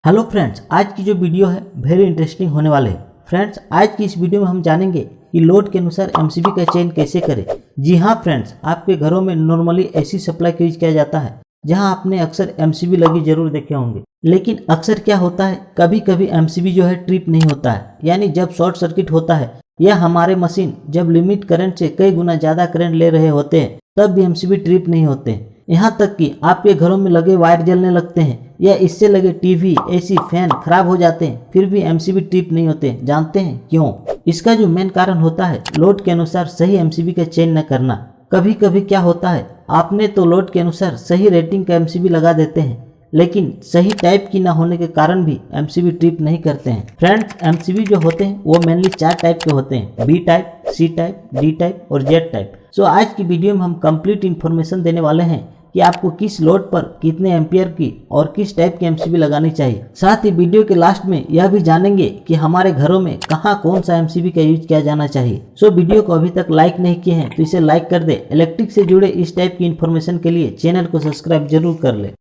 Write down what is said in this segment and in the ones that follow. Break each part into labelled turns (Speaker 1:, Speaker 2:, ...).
Speaker 1: Hello friends, आज की जो वीडियो है वेरी इंटरेस्टिंग होने वाले है। फ्रेंड्स, आज की इस वीडियो में हम जानेंगे कि लोड के अनुसार एमसीबी का चयन कैसे करें। जी हाँ फ्रेंड्स, आपके घरों में नॉर्मली ऐसी सप्लाई का यूज किया जाता है जहां आपने अक्सर एमसीबी लगी जरूर देखे होंगे, लेकिन अक्सर क्या होता है, कभी कभी एमसीबी जो है ट्रिप नहीं होता है, यानी जब शॉर्ट सर्किट होता है या हमारे मशीन जब लिमिट करंट से कई गुना ज्यादा करंट ले रहे होते हैं तब भी एमसीबी ट्रिप नहीं होते हैं। यहाँ तक कि आपके घरों में लगे वायर जलने लगते हैं या इससे लगे टीवी, एसी, फैन खराब हो जाते हैं, फिर भी एमसीबी ट्रिप नहीं होते। जानते हैं क्यों? इसका जो मेन कारण होता है लोड के अनुसार सही एमसीबी का चयन न करना। कभी कभी क्या होता है, आपने तो लोड के अनुसार सही रेटिंग का एमसीबी लगा देते हैं, लेकिन सही टाइप की ना होने के कारण भी एमसीबी ट्रिप नहीं करते हैं। फ्रेंड्स, एमसीबी जो होते हैं वो मेनली 4 टाइप के होते हैं: B type, C type, D type और जेड टाइप। सो आज की वीडियो में हम कंप्लीट इन्फॉर्मेशन देने वाले हैं कि आपको किस लोड पर कितने एम्पियर की और किस टाइप की एमसीबी लगानी चाहिए। साथ ही वीडियो के लास्ट में यह भी जानेंगे कि हमारे घरों में कहां कौन सा एमसीबी का यूज किया जाना चाहिए। सो वीडियो को अभी तक लाइक नहीं किए हैं तो इसे लाइक कर दे। इलेक्ट्रिक से जुड़े इस टाइप की इन्फॉर्मेशन के लिए चैनल को सब्सक्राइब जरूर कर ले।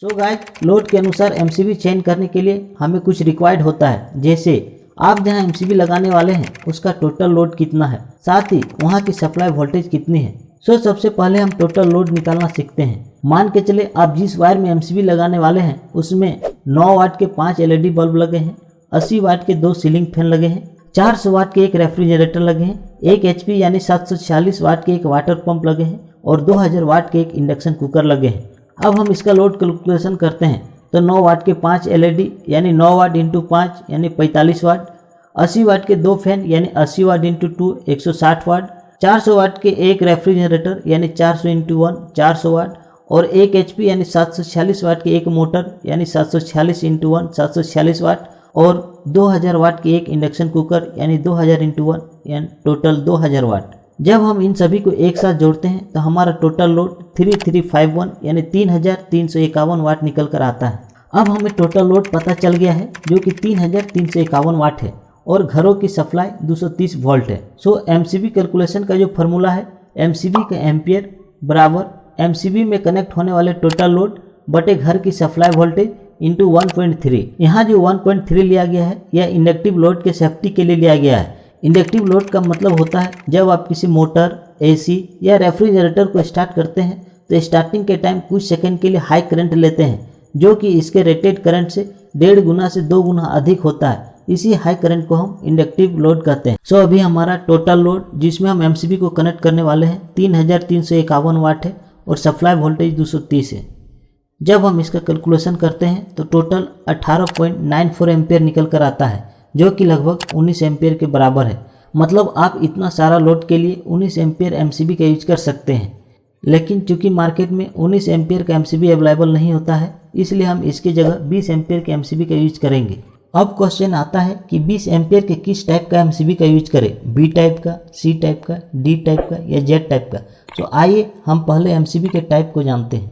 Speaker 1: सो गाइस, लोड के अनुसार एमसीबी चयन करने के लिए हमें कुछ रिक्वायर्ड होता है, जैसे आप जहां एमसीबी लगाने वाले हैं उसका टोटल लोड कितना है, साथ ही वहां की सप्लाई वोल्टेज कितनी है। सो सबसे पहले हम टोटल लोड निकालना सीखते हैं। मान के चले आप जिस वायर में एमसीबी लगाने वाले हैं उसमें 9 वाट के 5 एलईडी बल्ब लगे हैं, 80 वाट के 2 सीलिंग फैन लगे हैं, 400 वाट के 1 रेफ्रिजरेटर लगे हैं, 1 एचपी यानी 746 वाट के 1 वाटर पंप लगे हैं और 2000 वाट के 1 इंडक्शन कुकर लगे हैं। अब हम इसका लोड कैलकुलेशन करते हैं तो 9 वाट के 5 एलईडी यानी 9 वाट इंटू 5 यानी 45 वाट, 80 वाट के 2 फैन यानी 80 वाट इंटू 2 160 वाट, 400 वाट के 1 रेफ्रिजरेटर यानी 400 इंटू 1 400 वाट और 1 एचपी यानी 746 वाट के 1 मोटर यानी 746 इंटू 1 746 वाट और 2000 वाट के 1 इंडक्शन कुकर यानी 2000 इंटू 1 यानी टोटल 2000 वाट। जब हम इन सभी को एक साथ जोड़ते हैं तो हमारा टोटल लोड 3351 यानी 3351 वाट निकल कर आता है। अब हमें टोटल लोड पता चल गया है जो कि 3351 वाट है और घरों की सप्लाई 230 वोल्ट है। सो एमसीबी कैलकुलेशन का जो फॉर्मूला है, एमसीबी का एम्पियर बराबर एमसीबी में कनेक्ट होने वाले टोटल लोड बटे घर की सप्लाई वोल्टेज इंटू 1.3। यहाँ जो 1.3 लिया गया है यह इंडक्टिव लोड के सेफ्टी के लिए लिया गया है। इंडक्टिव लोड का मतलब होता है जब आप किसी मोटर, एसी या रेफ्रिजरेटर को स्टार्ट करते हैं तो स्टार्टिंग के टाइम कुछ सेकंड के लिए हाई करंट लेते हैं जो कि इसके रेटेड करंट से 1.5 गुना से 2 गुना अधिक होता है। इसी हाई करंट को हम इंडक्टिव लोड कहते हैं। सो अभी हमारा टोटल लोड जिसमें हम एमसीबी को कनेक्ट करने वाले हैं 3351 वाट है और सप्लाई वोल्टेज 230 है। जब हम इसका कैलकुलेशन करते हैं तो टोटल 18.94 एम्पियर निकल कर आता है जो कि लगभग 19 एम्पियर के बराबर है। मतलब आप इतना सारा लोड के लिए 19 एम्पियर एमसीबी का यूज कर सकते हैं, लेकिन चूंकि मार्केट में 19 एम्पियर का एमसीबी अवेलेबल नहीं होता है इसलिए हम इसकी जगह 20 एम्पियर के एमसीबी का यूज करेंगे। अब क्वेश्चन आता है कि 20 एम्पियर के किस टाइप का एमसीबी का यूज करें, बी टाइप का, सी टाइप का, डी टाइप का या जेड टाइप का। तो आइए हम पहले एमसीबी के टाइप को जानते हैं।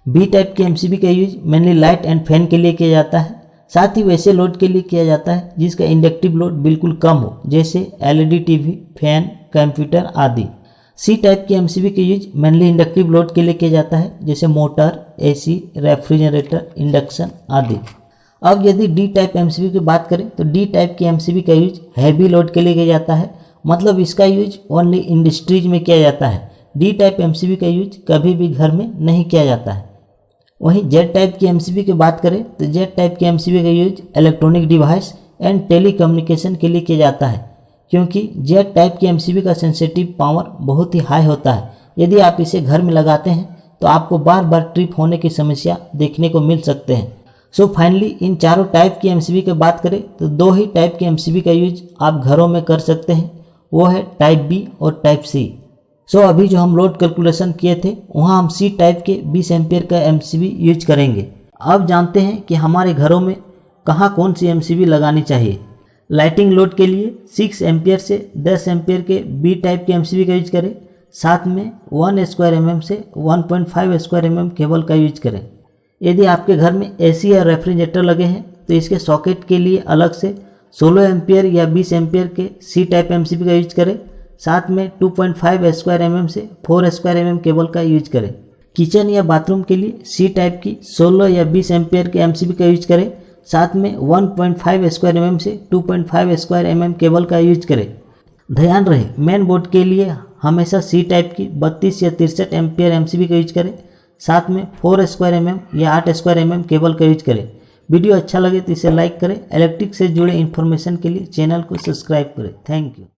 Speaker 1: बी टाइप के एमसीबी का use mainly light and fan के लिए किया जाता है, साथ ही वैसे लोड के लिए किया जाता है जिसका इंडक्टिव लोड बिल्कुल कम हो, जैसे एलईडी टीवी, फैन, कंप्यूटर आदि। सी टाइप के एमसीबी के यूज मेनली इंडक्टिव लोड के लिए किया जाता है, जैसे मोटर, एसी, रेफ्रिजरेटर, इंडक्शन आदि। अब यदि डी टाइप एमसीबी की बात करें तो डी टाइप के एमसीबी का यूज हैवी लोड के लिए किया जाता है, मतलब इसका यूज ओनली इंडस्ट्रीज में किया जाता है। डी टाइप एमसीबी का यूज कभी भी घर में नहीं किया जाता है। वहीं जेड टाइप की एमसीबी की बात करें तो जेड टाइप की एमसीबी का use electronic device and telecommunication के लिए किया जाता है, क्योंकि जेड टाइप की एमसीबी का सेंसिटिव पावर बहुत ही हाई होता है। यदि आप इसे घर में लगाते हैं तो आपको बार बार ट्रिप होने की समस्या देखने को मिल सकते हैं। सो फाइनली इन चारों टाइप की एमसीबी की बात करें तो 2 ही टाइप की एमसीबी का यूज आप घरों में कर सकते हैं, वो है टाइप बी और टाइप सी। सो अभी जो हम लोड कैलकुलेशन किए थे वहाँ हम सी टाइप के 20 एम्पियर का एमसीबी यूज करेंगे। अब जानते हैं कि हमारे घरों में कहाँ कौन सी एमसीबी लगानी चाहिए। लाइटिंग लोड के लिए 6 एम्पियर से 10 एम्पियर के बी टाइप के एमसीबी का यूज करें, साथ में 1 स्क्वायर mm से 1.5 स्क्वायर mm केबल का यूज करें। यदि आपके घर में एसी या रेफ्रिजरेटर लगे हैं तो इसके सॉकेट के लिए अलग से 16 एम्पियर या 20 एम्पियर के सी टाइप एमसीबी का यूज करें, साथ में 2.5 स्क्वायर mm से 4 स्क्वायर mm केबल का यूज करें। किचन या बाथरूम के लिए सी टाइप की 16 या 20 एम्पियर के एमसीबी का यूज करें। साथ में 1.5 स्क्वायर mm से 2.5 स्क्वायर mm केबल का यूज करें। ध्यान रहे मेन बोर्ड के लिए हमेशा सी टाइप की 32 या 63 एम्पियर एमसीबी का यूज करें। साथ में 4 स्क्वायर mm या 8 स्क्वायर mm केबल का यूज करें। वीडियो अच्छा लगे तो इसे लाइक करें। इलेक्ट्रिक से जुड़े इन्फॉर्मेशन के लिए चैनल को सब्सक्राइब करें। Thank you.